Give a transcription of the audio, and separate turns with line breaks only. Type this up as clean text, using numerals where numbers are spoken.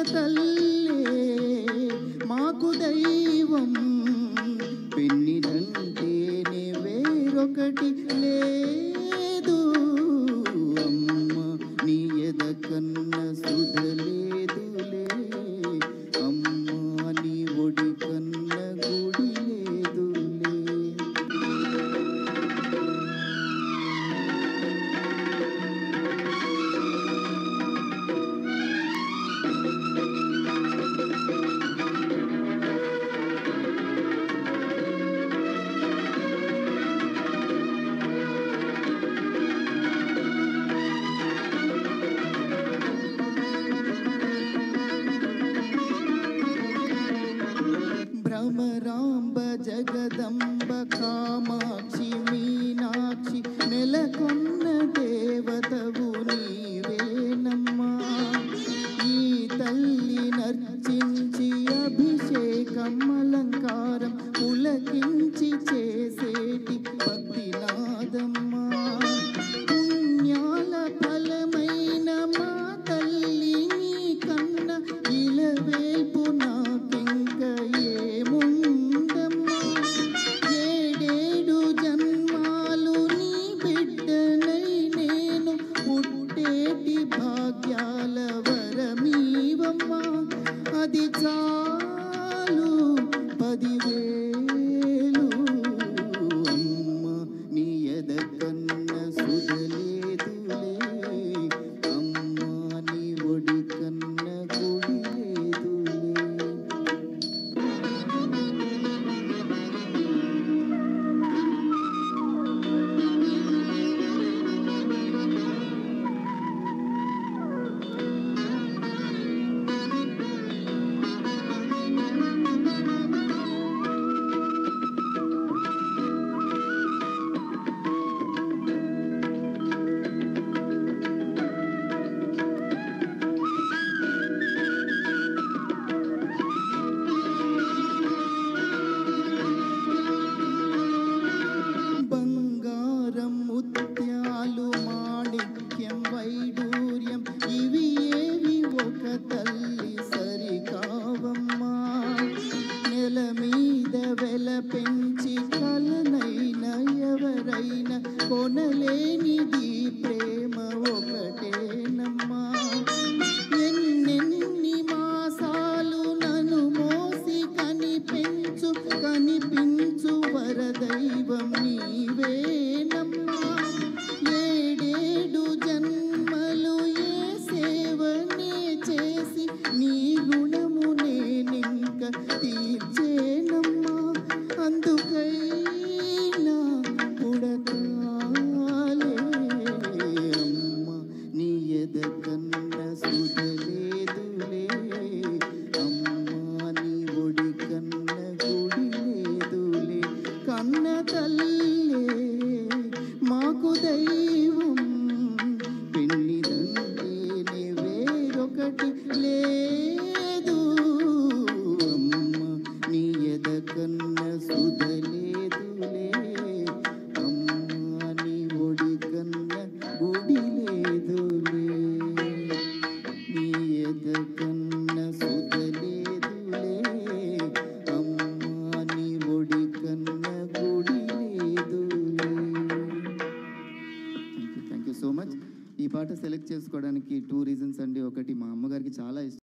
తల్లే మాకు దైవం, పెన్నిదంటేనే వేరొకటి లేదు. అమ్మ నీ ఎద కన్న సుధలేదులే, అమ్మ నీ ఒడి కన్న గుడి లేదులే. భ్రమరాంబ జగదంబ కామాక్షి మీనాక్షి నెలకొన్న దేవతవు నీవేనమ్మా. ఈ తల్లి నర్చించి అభిషేకం అలంకారం పులకించి చేసేటి భక్తినాదమ్మా. పుణ్యాల ఫలమైన మా తల్లి నీ కన్న ఇలవేల్పు నాకింక ఏముందమ్మా. ఏడేడు జన్మాలు నీ బిడ్డనై నేను పుట్టేటి భాగ్యాల వరమీవమ్మా. అది చాలు 10,000. అమ్మ నీ ఎద కన్న సుధలేదులే, అమ్మ నీ ఒడి కన్న గుడి లేదులే. బంగారం ముత్యాలు మాణిక్యం వైడూర్యం ఇవి ఏవి ఒక తల్లి సరికావమ్మా. నెల మీద వెల పెంచి కలనైన ఎవరైనా కొనలేనిది ప్రేమ ఒకటేనమ్మా. ఎన్నెన్ని మాసాలు నన్ను మోసి కనిపించు వరదైవం నీవేనమ్మా. ఏడేడు జన్మలు ఏ సేవనే చేసి నీ రుణము నేనింక తీర్చేనమ్మా. అందుకైనా పుడతాలే, అమ్మ నీ ఎద కన్న సుధలేదులే, అమ్మ నీ ఒడి కన్న గుడి లేదులే. కన్న తల్లే మాకు దైవం, పెన్నిదంటేనే వేరొకటి లేదు. అమ్మ నీ ఎద కన్న సుధలేదులే, అమ్మ నీ ఒడి కన్న గుడి లేదులే. నీ ఎద కన్న సుధలేదులే, అమ్మ నీ ఒడి కన్న గుడి లేదులే. Thank you so much. ఈ పాట సెలెక్ట్ చేసుకోవడానికి 2 రీజన్స్ అండి. ఒకటి, మా అమ్మగారికి చాలా ఇష్టం.